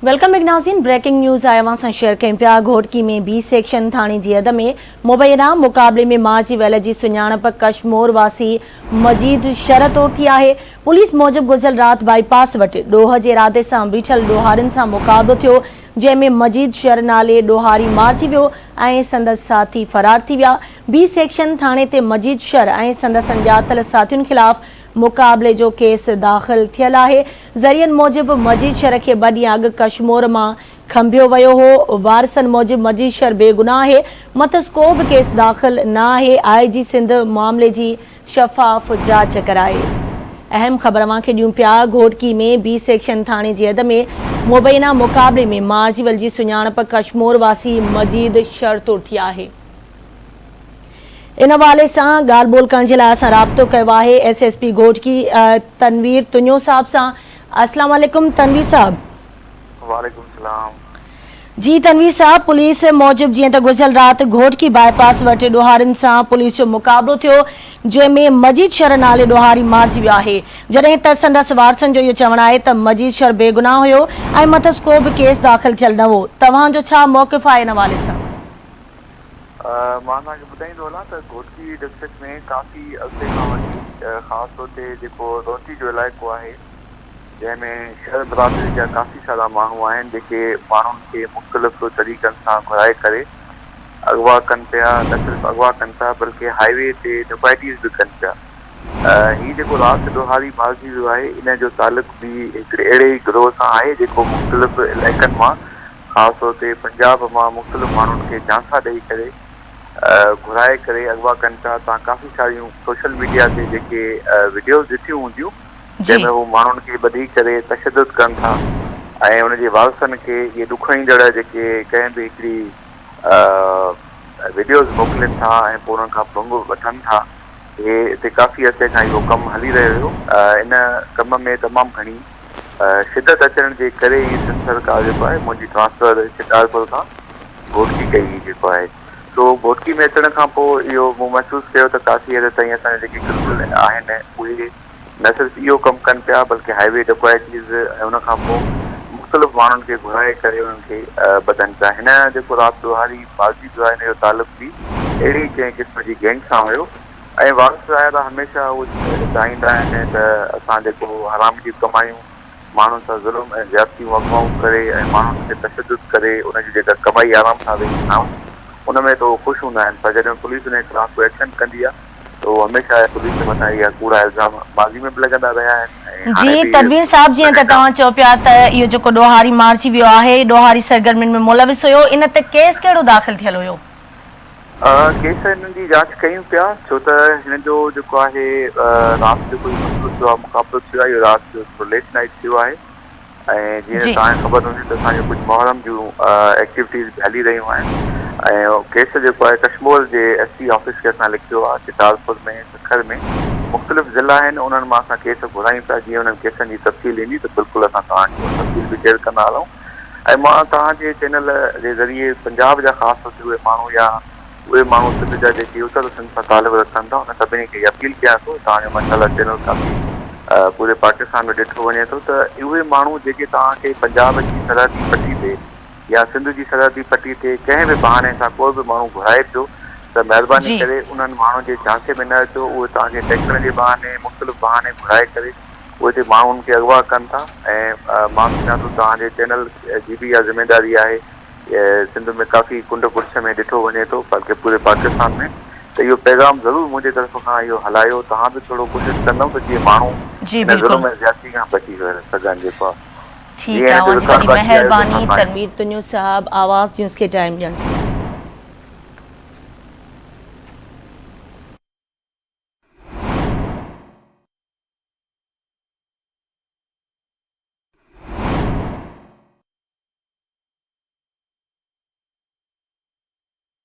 Welcome back नाज़रीन। Breaking news आया सां शेयर कयूं पिया। घोटकी में बी सेक्शन थाने जी हद में मुबैना मुक़ाबले में मार्ची वेल जी सुञाणप कश्मोर वासी मजीद शरत थी आहे। पुलिस मूजिब गुज़िरियल रात बाईपास वटि ॾोह जे इरादे सां बीठल ॾोहारियुनि सां मुक़ाबलो थियो, जंहिंमें मजीद शर नाले ॾोहारी मारिजी वियो ऐं संदसि साथी फरार थी विया। बी सेक्शन थाने ते मजीद शर ऐं संदसि अणॼातल साथियुनि ख़िलाफ़ मुक़ाबले जो केस दाख़िल थियल आहे। ज़रियनि मूजिब मजीद शर के 2 ॾींहं अॻु कश्मोर में खंभियो वियो हो। वारसनि मूजिब मजीद शर बेगुनाह है, मथस को भी केस दाख़िल न है। IG सिंध मामले की शफ़ाफ़ जांच कराए। अहम ख़बर अवांखे ॾियूं पिया। घोटकी में बी सेक्शन थाने जी हद में मुबैना मुक़ाबले में मार्जीवल जी सुञाणप कश्मोर वासी मजीद शरतो थी आहे। इन हवाले से ॻाल्हि ॿोल करण जे लाइ असां राब्तो कयो आहे SSP घोटकी तनवीर तुन्यो साहब सां। अस्सलाम वालेकुम तनवीर साहब। वालेकुम सलाम जी तनवीर साहब, पुलिस मूजिब जीअं त गुज़िरियल रात घोटकी बाईपास वटि ॾोहारियुनि सां पुलिस जो मुक़ाबलो थियो, जंहिंमें मजीद शर नाले ॾोहारी मारिजी वियो आहे, जॾहिं त संदसि वारसनि जो इहो चवणु आहे त मजीद शर बेगुनाह हुयो ऐं मथस को बि केस दाख़िल थियल न हो। तव्हांजो छा मौक़िफ़ आहे इन हवाले सां? मां तव्हांखे ॿुधाईंदो हलां त घोटकी डिस्ट्रिक्ट में काफ़ी अरसे खां वठी ख़ासि तौर ते जेको रोटी जो इलाइक़ो आहे, जंहिंमें शहर बरादरी जा काफ़ी सारा माण्हू आहिनि जेके माण्हुनि खे मुख़्तलिफ़ तरीक़नि सां घुराए करे अगवा कनि पिया। न सिर्फ़ु अगवा कनि था बल्कि हाईवे ते डकैतीज़ बि कनि पिया। हीउ जेको राति ॾोहारी मारिजी वियो आहे, इन जो तालुक़ बि हिकिड़े अहिड़े ई गिरोह सां आहे जेको मुख़्तलिफ़ इलाइक़नि मां ख़ासि तौर ते पंजाब मां मुख़्तलिफ़ माण्हुनि खे झांसा ॾेई करे घुराए करे अगवा कनि था। तव्हां काफ़ी सारियूं सोशल मीडिया ते जेके वीडियोज़ ॾिठियूं हूंदियूं, जंहिंमें हू माण्हुनि खे ॿधी करे तशदुद कनि था ऐं उनजे वारसनि खे इहे ॾुखईंदड़ जेके कंहिं बि हिकिड़ी वीडियोज़ मोकिलीनि था ऐं पोइ उन्हनि खां पंग वठनि था। इहे हिते काफ़ी अरसे खां इहो कमु हली रहियो हुयो। इन कम में तमामु घणी शिदत अचण जे करे ई सिंध सरकार जेको आहे मुंहिंजी ट्रांसफर शिकारपुर खां घोटकी कई जेको आहे। तो घोटकी में अचण खां पोइ इहो मूं महसूसु कयो त काफ़ी हद ताईं असांजा जेके गिरफुल आहिनि उहे न सिर्फ़ु इहो कमु कनि पिया बल्कि हाईवे डकैतीज़ ऐं उन खां पोइ मुख़्तलिफ़ माण्हुनि खे घुराए करे उन्हनि खे ॿधनि पिया। हिन जेको राति ॾोहारी मारिजी वियो आहे, हिन जो तालुक़ बि अहिड़ी कंहिं क़िस्म जी गैंग सां हुयो ऐं वारस आया त हमेशह उहे चाहींदा आहिनि त असां जेको हराम जी कमायूं माण्हुनि सां ज़ुल्म ऐं ज़्यादतियूं अगवाऊं करे ऐं माण्हुनि खे तशदुद करे उनजी जेका कमाई आराम सां वेही खाऊं, उनमें तो ख़ुशि हूंदा आहिनि। पर जॾहिं पुलिस उन ख़िलाफ़ कोई एक्शन कंदी आहे त उहो हमेशह पुलिस जे मथां इहा कूड़ा इल्ज़ाम माज़ी में बि लॻंदा रहिया आहिनि। जी तनवीर साहब, जीअं त तव्हां चओ पिया त इहो जेको ॾोहारी मारिजी वियो आहे, ॾोहारी सरगर्मियुनि में मुलविस हुयो, इन ते केस कहिड़ो दाख़िल थियल हुयो? केस हिननि जी जांच कयूं पिया, छो त हिन जो जेको आहे राति जो कोई मसइलो थियो आहे, मुक़ाबलो थियो आहे, इहो राति जो थोरो लेट नाइट थियो आहे ऐं जीअं तव्हांखे ख़बर हूंदी त असांजो कुझु मुहर्रम जूं एक्टिविटीज़ बि हली रहियूं आहिनि ऐं केस जेको आहे कश्मोर जे SP ऑफिस खे असां लिखियो आहे। शिकारपुर में, सखर में मुख़्तलिफ़ ज़िला आहिनि, उन्हनि मां असां केस घुरायूं पिया। जीअं उन्हनि केसनि जी तफ़सील ईंदी त बिल्कुलु असां तव्हांखे तफ़सील बि शेयर कंदा हलूं। ऐं मां तव्हांजे चैनल जे ज़रिए पंजाब जा ख़ासि तौर ते उहे माण्हू या उहे माण्हू सिंध जा जेके उत्तर सिंध सां तालुक़ रखनि था, उन सभिनी खे अपील कयां थो। तव्हांजो माशाल्लाह चैनल काफ़ी पूरे पाकिस्तान में ॾिठो वञे थो त उहे माण्हू जेके तव्हांखे पंजाब जी सरहदी पट्टी ते या सिंध जी सरहदी पट्टी ते कंहिं बि बहाने सां कोई बि माण्हू घुराए पियो त महिरबानी करे उन्हनि माण्हुनि जे झांसे में न अचो। उहे तव्हांखे टैक्सनि जे बहाने मुख़्तलिफ़ बहाने घुराए करे उहे हिते माण्हुनि खे अगवा कनि था ऐं मां सम्झां थो तव्हांजे चैनल जी बि इहा ज़िमेदारी आहे। सिंध में काफ़ी कुंड कुर्छ में ॾिठो वञे थो बल्कि पूरे पाकिस्तान में, त इहो पैगाम ज़रूरु मुंहिंजे तरफ़ खां इहो हलायो। तव्हां बि थोरो कोशिशि कंदव त जीअं माण्हू इन ज़ुल्म ऐं ज़्यादती खां बची सघनि। जेको आहे ठीक है, मेहरबानी तनवीर तुन्यो साहब, आवाज़ न्यूज़ के टाइम ॾियण जे लाइ।